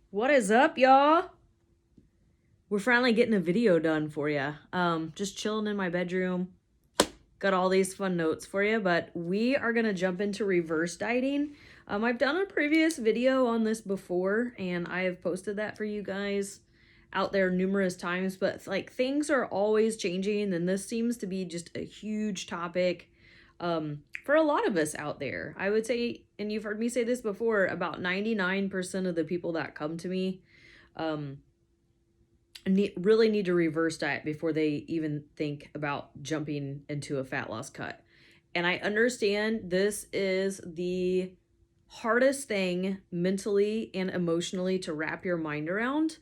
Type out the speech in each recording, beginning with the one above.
What is up, y'all? We're finally getting a video done for you. Just chilling in my bedroom. Got all these fun notes for you, but we are gonna jump into reverse dieting. I've done a previous video on this before, and I have posted that for you guys out there numerous times, but like things are always changing, and this seems to be just a huge topic for a lot of us out there. I would say, and you've heard me say this before, about 99% of the people that come to me um, really need to reverse diet before they even think about jumping into a fat loss cut. And I understand this is the hardest thing mentally and emotionally to wrap your mind around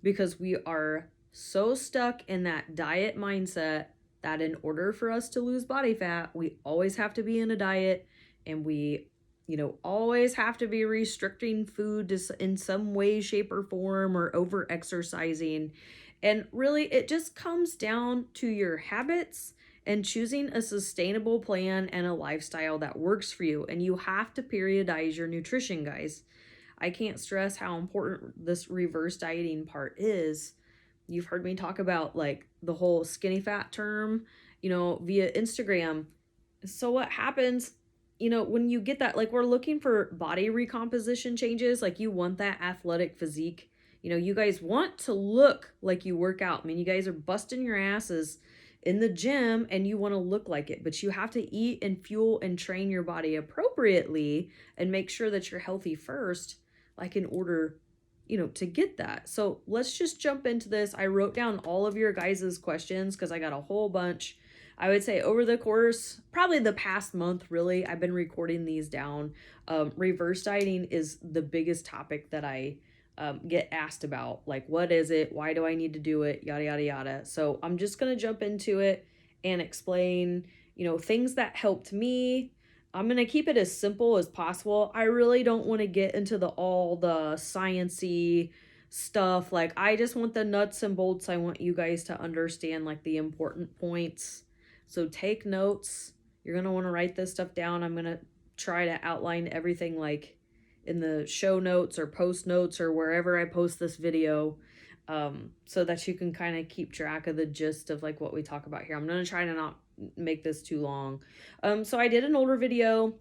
because we are so stuck in that diet mindset that in order for us to lose body fat, we always have to be in a diet, and we always have to be restricting food in some way, shape, or form, or over exercising. And really, it just comes down to your habits and choosing a sustainable plan and a lifestyle that works for you. And you have to periodize your nutrition, guys. I can't stress how important this reverse dieting part is. You've heard me talk about like the whole skinny fat term, via Instagram. So what happens, when you get that, like we're looking for body recomposition changes, like you want that athletic physique. You guys want to look like you work out. I mean, you guys are busting your asses in the gym and you want to look like it, but you have to eat and fuel and train your body appropriately and make sure that you're healthy first, like in order, to get that. So let's just jump into this. I wrote down all of your guys' questions because I got a whole bunch. I would say over the course, probably the past month, really, I've been recording these down. Reverse dieting is the biggest topic that I get asked about. Like, what is it? Why do I need to do it? Yada, yada, yada. So I'm just going to jump into it and explain, things that helped me. I'm going to keep it as simple as possible. I really don't want to get into all the sciencey stuff. Like, I just want the nuts and bolts. I want you guys to understand like the important points. So take notes. You're going to want to write this stuff down. I'm going to try to outline everything like in the show notes or post notes or wherever I post this video, so that you can kind of keep track of the gist of like what we talk about here. I'm going to try to not make this too long. So I did an older video.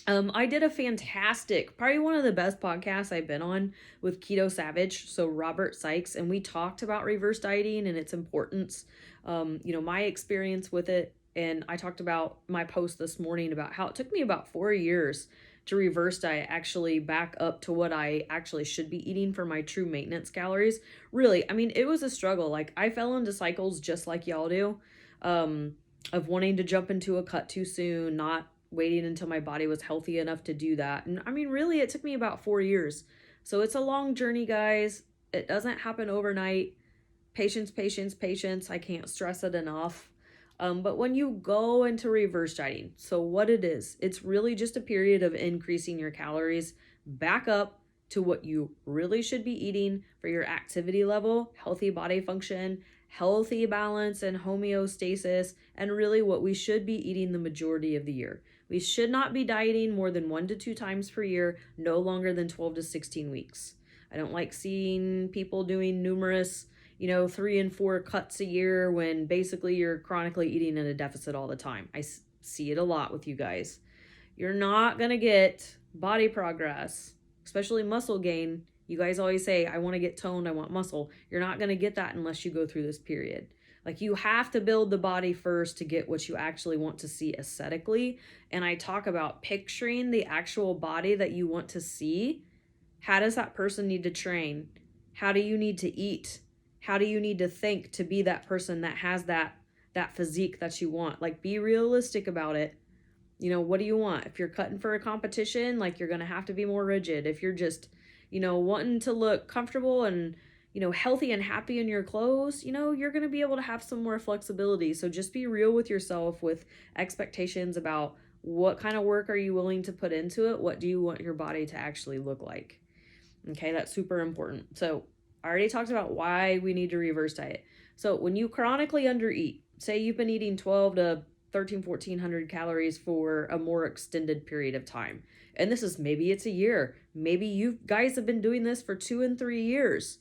I did a fantastic, probably one of the best podcasts I've been on with Keto Savage, so Robert Sikes, and we talked about reverse dieting and its importance, my experience with it. And I talked about my post this morning about how it took me about 4 years to reverse diet, actually back up to what I actually should be eating for my true maintenance calories. Really, I mean, it was a struggle. Like, I fell into cycles just like y'all do, of wanting to jump into a cut too soon, not waiting until my body was healthy enough to do that. And I mean, really, it took me about 4 years. So it's a long journey, guys. It doesn't happen overnight. Patience, patience, patience. I can't stress it enough. But when you go into reverse dieting, so what it is, it's really just a period of increasing your calories back up to what you really should be eating for your activity level, healthy body function, healthy balance and homeostasis, and really what we should be eating the majority of the year. We should not be dieting more than 1 to 2 times per year, no longer than 12 to 16 weeks. I don't like seeing people doing numerous 3 and 4 cuts a year when basically you're chronically eating in a deficit all the time. I see it a lot with you guys. You're not going to get body progress, especially muscle gain. You guys always say, I want to get toned, I want muscle. You're not going to get that unless you go through this period. Like, you have to build the body first to get what you actually want to see aesthetically. And I talk about picturing the actual body that you want to see. How does that person need to train? How do you need to eat? How do you need to think to be that person that has that physique that you want? Like, be realistic about it. What do you want? If you're cutting for a competition, like, you're going to have to be more rigid. If you're just, wanting to look comfortable and, healthy and happy in your clothes, you're going to be able to have some more flexibility. So just be real with yourself with expectations about what kind of work are you willing to put into it? What do you want your body to actually look like? Okay, that's super important. So I already talked about why we need to reverse diet. So when you chronically undereat, say you've been eating 12 to 1400 calories for a more extended period of time, and this is maybe it's a year, Maybe you guys have been doing this for 2 and 3 years.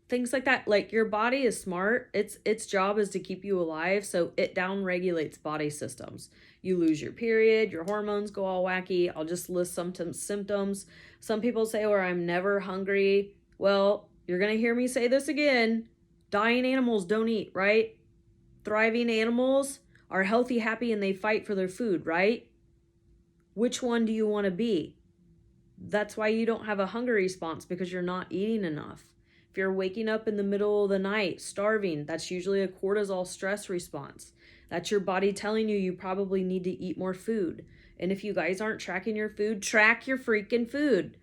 Things like that. Like, your body is smart. Its job is to keep you alive, so it down regulates body systems. You lose your period, your hormones go all wacky. I'll just list some symptoms. Some people say, "Or I'm never hungry." Well, you're gonna hear me say this again. Dying animals don't eat, right? Thriving animals are healthy, happy, and they fight for their food, right? Which one do you want to be? That's why you don't have a hunger response, because you're not eating enough. If you're waking up in the middle of the night starving, that's usually a cortisol stress response. That's your body telling you probably need to eat more food. And if you guys aren't tracking your food, track your freaking food.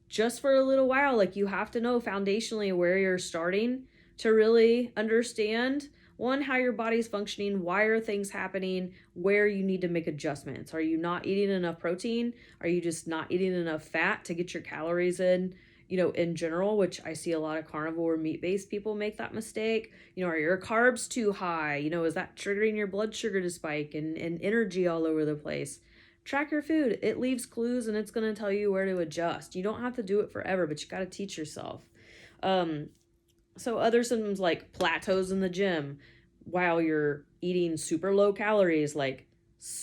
Just for a little while, like, you have to know foundationally where you're starting to really understand, one, how your body's functioning, why are things happening, where you need to make adjustments. Are you not eating enough protein? Are you just not eating enough fat to get your calories in, in general, which I see a lot of carnivore meat-based people make that mistake. Are your carbs too high? Is that triggering your blood sugar to spike and energy all over the place? Track your food. It leaves clues, and it's going to tell you where to adjust. You don't have to do it forever, but you got to teach yourself. So other symptoms like plateaus in the gym while you're eating super low calories, like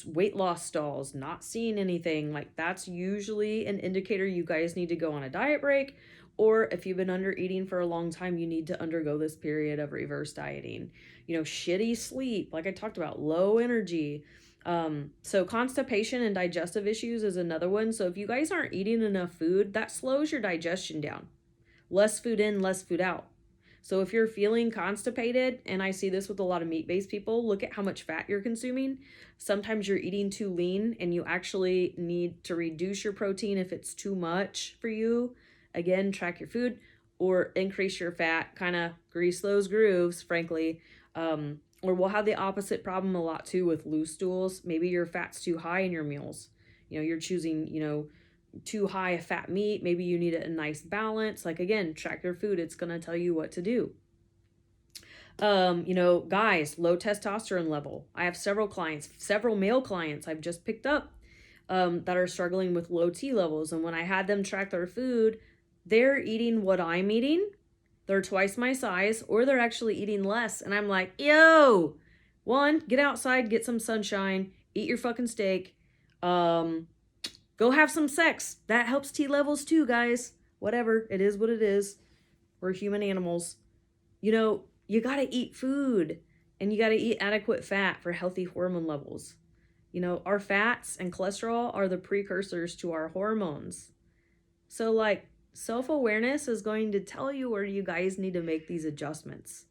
weight loss stalls, not seeing anything, like, that's usually an indicator you guys need to go on a diet break. Or if you've been under eating for a long time, you need to undergo this period of reverse dieting. Shitty sleep, like I talked about, low energy. So constipation and digestive issues is another one. So if you guys aren't eating enough food, that slows your digestion down. Less food in, less food out. So if you're feeling constipated, and I see this with a lot of meat-based people, look at how much fat you're consuming. Sometimes you're eating too lean, and you actually need to reduce your protein if it's too much for you. Again, track your food, or increase your fat, kind of grease those grooves, frankly. Or we'll have the opposite problem a lot too with loose stools. Maybe your fat's too high in your meals. You're choosing, too high a fat meat. Maybe you need a nice balance. Like, again, track your food. It's going to tell you what to do. Guys, low testosterone level. I have several male clients I've just picked up that are struggling with low T levels. And when I had them track their food, they're eating what I'm eating. They're twice my size, or they're actually eating less. And I'm like, yo, one, get outside, get some sunshine, eat your fucking steak. Go have some sex. That helps T levels too, guys. Whatever. It is what it is. We're human animals. You got to eat food, and you got to eat adequate fat for healthy hormone levels. Our fats and cholesterol are the precursors to our hormones. So, like, self-awareness is going to tell you where you guys need to make these adjustments.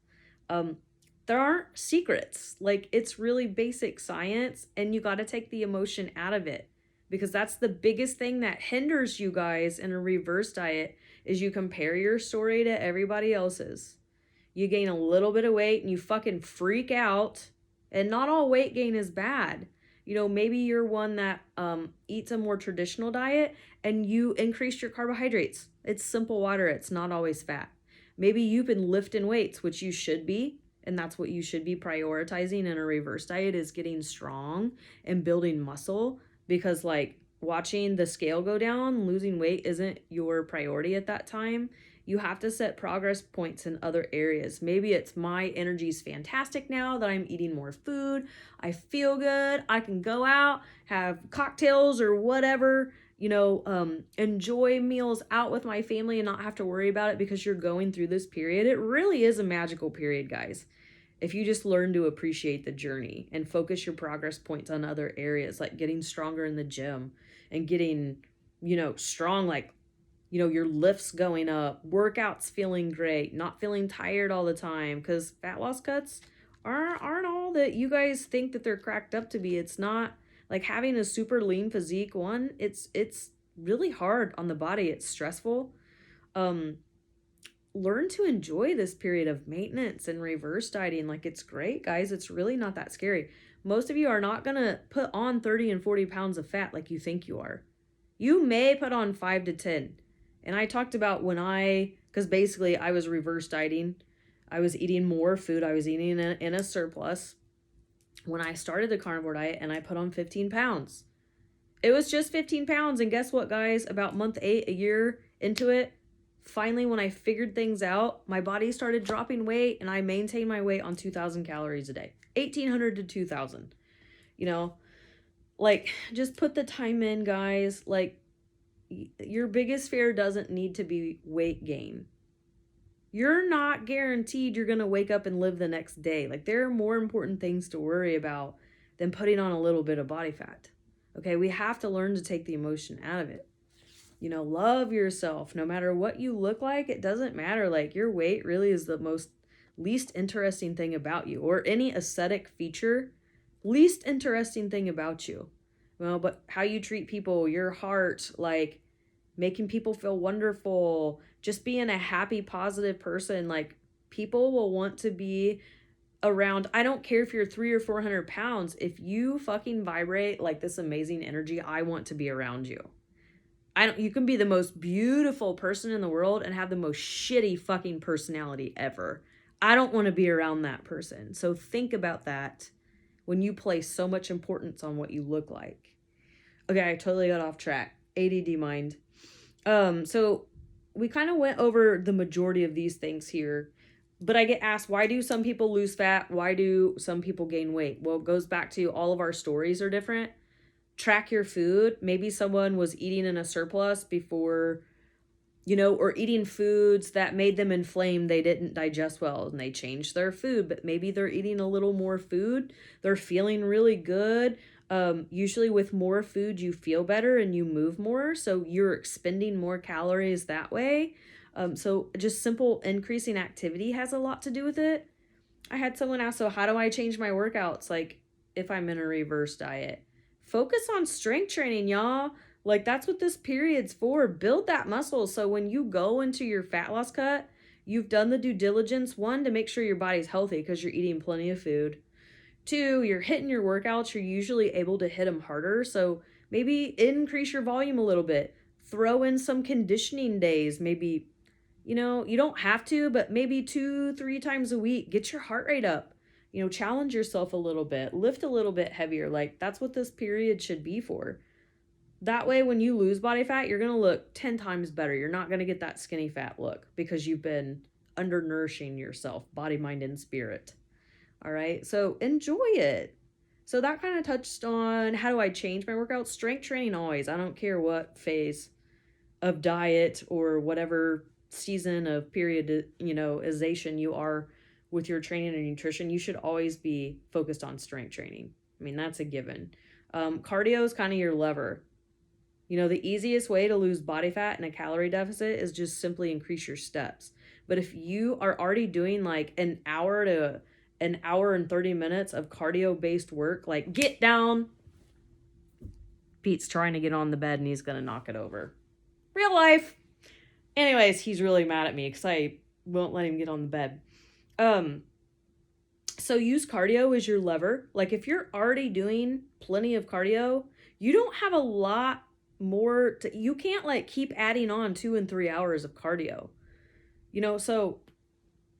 There aren't secrets. Like, it's really basic science, and you got to take the emotion out of it. Because that's the biggest thing that hinders you guys in a reverse diet, is you compare your story to everybody else's. You gain a little bit of weight and you fucking freak out. And not all weight gain is bad. Maybe you're one that eats a more traditional diet and you increased your carbohydrates. It's simple water. It's not always fat. Maybe you've been lifting weights, which you should be. And that's what you should be prioritizing in a reverse diet, is getting strong and building muscle. Because, like, watching the scale go down, losing weight isn't your priority at that time. You have to set progress points in other areas. Maybe it's, my energy's fantastic now that I'm eating more food. I feel good. I can go out, have cocktails or whatever, enjoy meals out with my family and not have to worry about it because you're going through this period. It really is a magical period, guys. If you just learn to appreciate the journey and focus your progress points on other areas, like getting stronger in the gym and getting, strong, like, your lifts going up, workouts feeling great, not feeling tired all the time, because fat loss cuts aren't all that you guys think that they're cracked up to be. It's not like having a super lean physique. One, it's really hard on the body. It's stressful. Learn to enjoy this period of maintenance and reverse dieting. Like, it's great, guys. It's really not that scary. Most of you are not going to put on 30 and 40 pounds of fat like you think you are. You may put on 5 to 10. And I talked about because basically I was reverse dieting. I was eating more food. I was eating in a surplus when I started the carnivore diet, and I put on 15 pounds. It was just 15 pounds. And guess what, guys? About month 8, a year into it, finally, when I figured things out, my body started dropping weight and I maintained my weight on 2,000 calories a day. 1,800 to 2,000. You know, like, just put the time in, guys. Like, your biggest fear doesn't need to be weight gain. You're not guaranteed you're going to wake up and live the next day. Like, there are more important things to worry about than putting on a little bit of body fat. Okay, we have to learn to take the emotion out of it. You know, love yourself. No matter what you look like, it doesn't matter. Like, your weight really is the most least interesting thing about you, or any aesthetic feature, least interesting thing about you. Well, but how you treat people, your heart, like making people feel wonderful, just being a happy, positive person, like people will want to be around. I don't care if you're 300 or 400 pounds. If you fucking vibrate like this amazing energy, I want to be around you. You can be the most beautiful person in the world and have the most shitty fucking personality ever. I don't want to be around that person. So think about that when you place so much importance on what you look like. Okay, I totally got off track. ADD mind. So we kind of went over the majority of these things here, but I get asked, why do some people lose fat? Why do some people gain weight? Well, it goes back to all of our stories are different. Track your food. Maybe someone was eating in a surplus before, or eating foods that made them inflamed. They didn't digest well and they changed their food, but maybe they're eating a little more food. They're feeling really good. Usually with more food, you feel better and you move more. So you're expending more calories that way. So just simple increasing activity has a lot to do with it. I had someone ask, so how do I change my workouts? Like if I'm in a reverse diet, focus on strength training, y'all. Like that's what this period's for. Build that muscle. So when you go into your fat loss cut, you've done the due diligence, 1, to make sure your body's healthy because you're eating plenty of food. 2, you're hitting your workouts. You're usually able to hit them harder. So maybe increase your volume a little bit. Throw in some conditioning days. Maybe, you don't have to, but maybe 2-3 times a week. Get your heart rate up. Challenge yourself a little bit. Lift a little bit heavier. Like that's what this period should be for. That way, when you lose body fat, you're going to look 10 times better. You're not going to get that skinny fat look because you've been undernourishing yourself, body, mind, and spirit. All right, so enjoy it. So that kind of touched on how do I change my workouts. Strength training always. I don't care what phase of diet or whatever season of periodization you are with your training and nutrition. You should always be focused on strength training. I mean, that's a given. Cardio is kind of your lever. The easiest way to lose body fat in a calorie deficit is just simply increase your steps. But if you are already doing like an hour and 30 minutes of cardio-based work, like get down. Pete's trying to get on the bed and he's going to knock it over. Real life. Anyways, he's really mad at me because I won't let him get on the bed. So use cardio as your lever. Like if you're already doing plenty of cardio, you don't have a lot more you can't like keep adding on 2 and 3 hours of cardio. So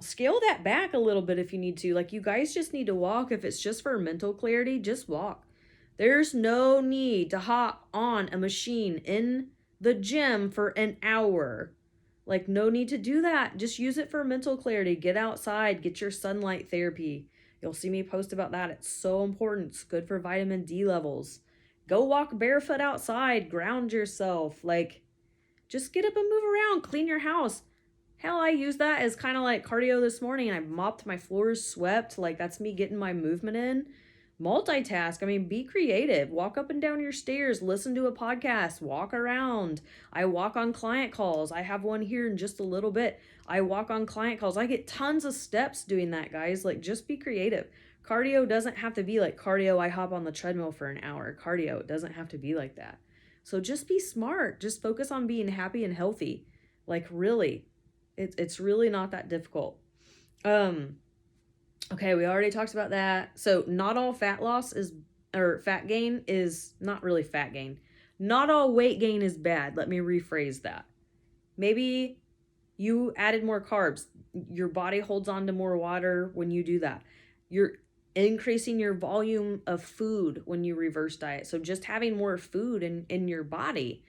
scale that back a little bit if you need to. Like you guys just need to walk. If it's just for mental clarity, just walk. There's no need to hop on a machine in the gym for an hour. Like no need to do that. Just use it for mental clarity. Get outside, get your sunlight therapy. You'll see me post about that. It's so important. It's good for vitamin D levels. Go walk barefoot outside, ground yourself. Like just get up and move around, clean your house. Hell, I use that as kind of like cardio this morning. I mopped my floors, swept. Like that's me getting my movement in. Multitask. I mean, be creative. Walk up and down your stairs. Listen to a podcast. Walk around. I walk on client calls. I have one here in just a little bit. I walk on client calls. I get tons of steps doing that, guys. Like just be creative. Cardio doesn't have to be like cardio. I hop on the treadmill for an hour. Cardio, it doesn't have to be like that. So just be smart. Just focus on being happy and healthy. Like really. It's really not that difficult. Okay, we already talked about that. So not all fat gain is not really fat gain. Not all weight gain is bad. Let me rephrase that. Maybe you added more carbs. Your body holds on to more water when you do that. You're increasing your volume of food when you reverse diet. So just having more food in your body.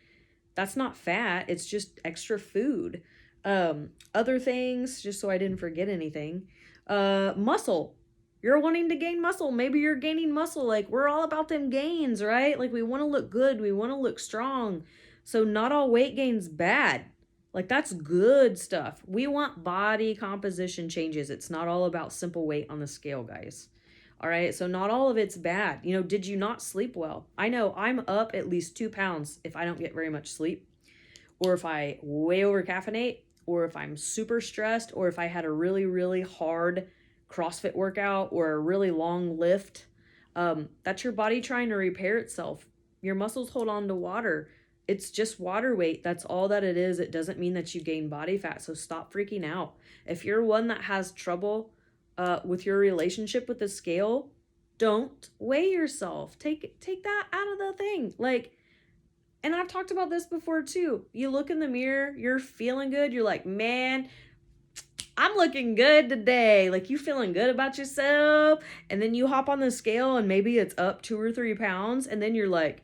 That's not fat, it's just extra food. Other things, just so I didn't forget anything. Muscle. You're wanting to gain muscle. Maybe you're gaining muscle. Like, we're all about them gains, right? Like, we want to look good, we want to look strong. So not all weight gain's bad. Like, that's good stuff. We want body composition changes. It's not all about simple weight on the scale, guys. All right, so not all of it's bad. You know, did you not sleep well? I know I'm up at least 2 pounds if I don't get very much sleep, or if I way over caffeinate, or if I'm super stressed, or if I had a really, really hard CrossFit workout or a really long lift. That's your body trying to repair itself. Your muscles hold on to water. It's just water weight. That's all that it is. It doesn't mean that you gain body fat. So stop freaking out. If you're one that has trouble with your relationship with the scale, don't weigh yourself. Take that out of the thing. Like, and I've talked about this before too. You look in the mirror, you're feeling good. You're like, man, I'm looking good today. Like, you feeling good about yourself. And then you hop on the scale and maybe it's up 2 or 3 pounds. And then you're like,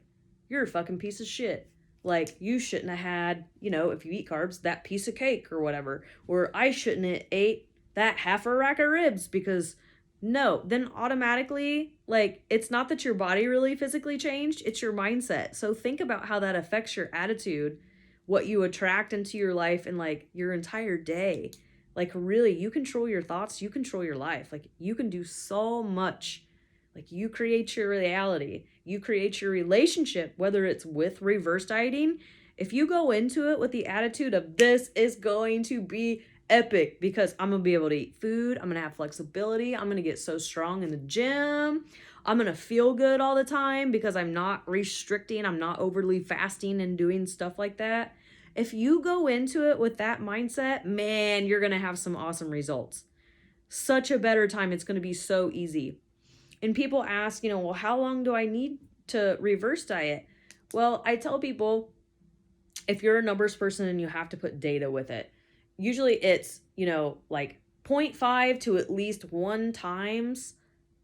you're a fucking piece of shit. Like, you shouldn't have had, you know, if you eat carbs, that piece of cake or whatever. Or I shouldn't have ate that half a rack of ribs because no, then automatically, like, it's not that your body really physically changed, it's your mindset. So think about how that affects your attitude, what you attract into your life, and like your entire day. Like, really, you control your thoughts, you control your life. Like, you can do so much. Like, you create your reality, you create your relationship, whether it's with reverse dieting. If you go into it with the attitude of, this is going to be epic because I'm gonna be able to eat food, I'm gonna have flexibility, I'm gonna get so strong in the gym, I'm gonna feel good all the time because I'm not restricting, I'm not overly fasting and doing stuff like that. If you go into it with that mindset, man, you're gonna have some awesome results. Such a better time. It's gonna be so easy. And people ask, you know, well, how long do I need to reverse diet? Well, I tell people, if you're a numbers person and you have to put data with it, usually it's, you know, like 0.5 to at least 1 times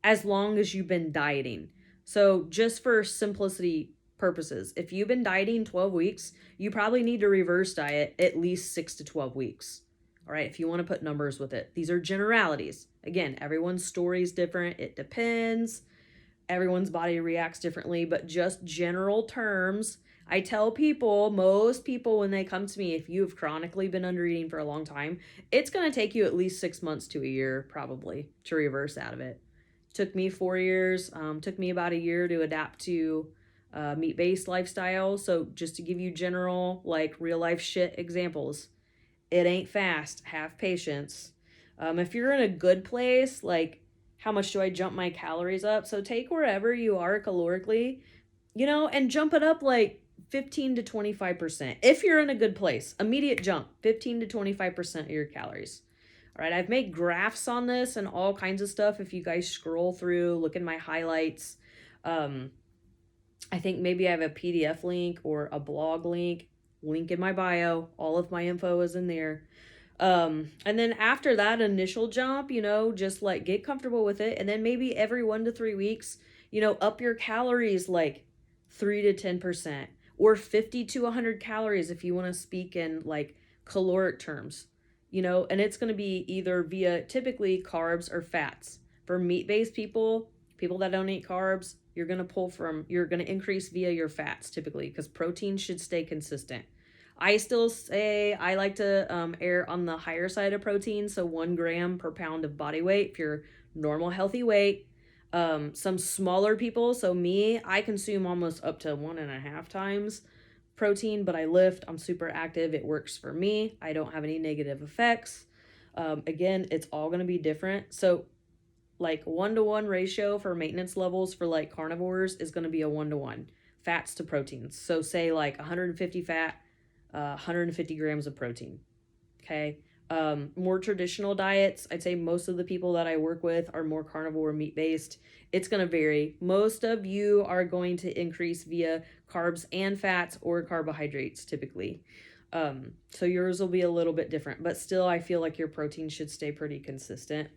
as long as you've been dieting. So just for simplicity purposes, if you've been dieting 12 weeks, you probably need to reverse diet at least 6 to 12 weeks. All right, if you want to put numbers with it. These are generalities. Again, everyone's story is different. It depends. Everyone's body reacts differently, but just general terms. I tell people, most people, when they come to me, if you've chronically been under eating for a long time, it's going to take you at least 6 months to a year probably to reverse out of it. Took me 4 years, took me about a year to adapt to meat-based lifestyle. So just to give you general, like, real life shit examples, it ain't fast. Have patience. If you're in a good place, like, how much do I jump my calories up? So take wherever you are calorically, you know, and jump it up like 15 to 25%. If you're in a good place, immediate jump, 15 to 25% of your calories. All right, I've made graphs on this and all kinds of stuff. If you guys scroll through, look in my highlights. I think maybe I have a PDF link or a blog link in my bio. All of my info is in there. And then after that initial jump, you know, just like get comfortable with it. And then maybe every 1 to 3 weeks, you know, up your calories like 3 to 10% or 50 to 100 calories if you want to speak in like caloric terms, you know, and it's going to be either via typically carbs or fats. For meat-based people that don't eat carbs, you're going to increase via your fats typically because protein should stay consistent. I still say I like to err on the higher side of protein, so 1 gram per pound of body weight if you're normal, healthy weight. Some smaller people, so me, I consume almost up to 1.5 times protein, but I lift, I'm super active, it works for me. I don't have any negative effects. Again, it's all going to be different. So like 1-to-1 ratio for maintenance levels for like carnivores is going to be a 1-to-1 fats to proteins. So say like 150 fat, 150 grams of protein. Okay. More traditional diets, I'd say most of the people that I work with are more carnivore, meat-based. It's going to vary. Most of you are going to increase via carbs and fats or carbohydrates typically. So yours will be a little bit different, but still I feel like your protein should stay pretty consistent.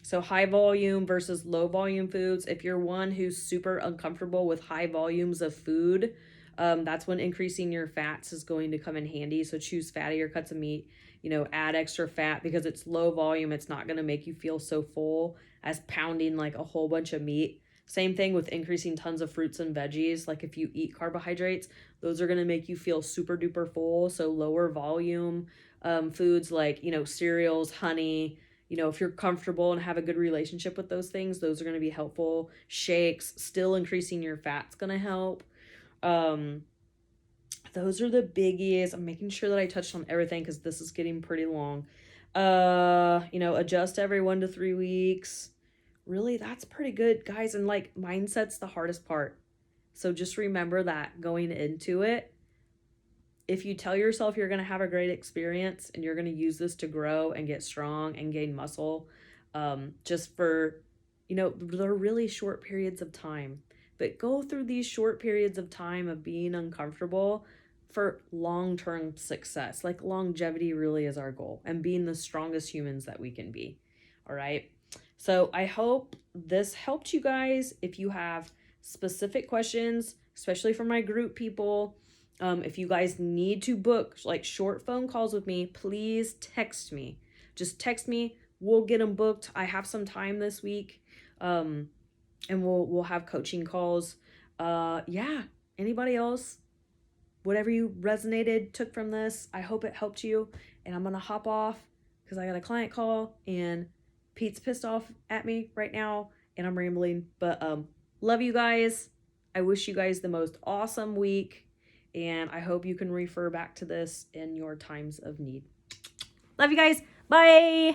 So high volume versus low volume foods. If you're one who's super uncomfortable with high volumes of food, that's when increasing your fats is going to come in handy. So choose fattier cuts of meat, you know, add extra fat because it's low volume. It's not going to make you feel so full as pounding like a whole bunch of meat. Same thing with increasing tons of fruits and veggies. Like if you eat carbohydrates, those are going to make you feel super duper full. So lower volume foods like, you know, cereals, honey, you know, if you're comfortable and have a good relationship with those things, those are going to be helpful. Shakes, still increasing your fat's going to help. Those are the biggies. I'm making sure that I touched on everything because this is getting pretty long. You know, adjust every 1 to 3 weeks. Really, that's pretty good, guys. And like, mindset's the hardest part. So just remember that going into it. If you tell yourself you're going to have a great experience and you're going to use this to grow and get strong and gain muscle, just for, you know, they're really short periods of time, but go through these short periods of time of being uncomfortable for long-term success. Like longevity really is our goal and being the strongest humans that we can be. All right. So I hope this helped you guys. If you have specific questions, especially for my group people, if you guys need to book like short phone calls with me, please text me. Just text me. We'll get them booked. I have some time this week, and we'll have coaching calls. Yeah. Anybody else? Whatever you resonated, took from this, I hope it helped you. And I'm gonna hop off because I got a client call and Pete's pissed off at me right now, and I'm rambling. But love you guys. I wish you guys the most awesome week. And I hope you can refer back to this in your times of need. Love you guys. Bye.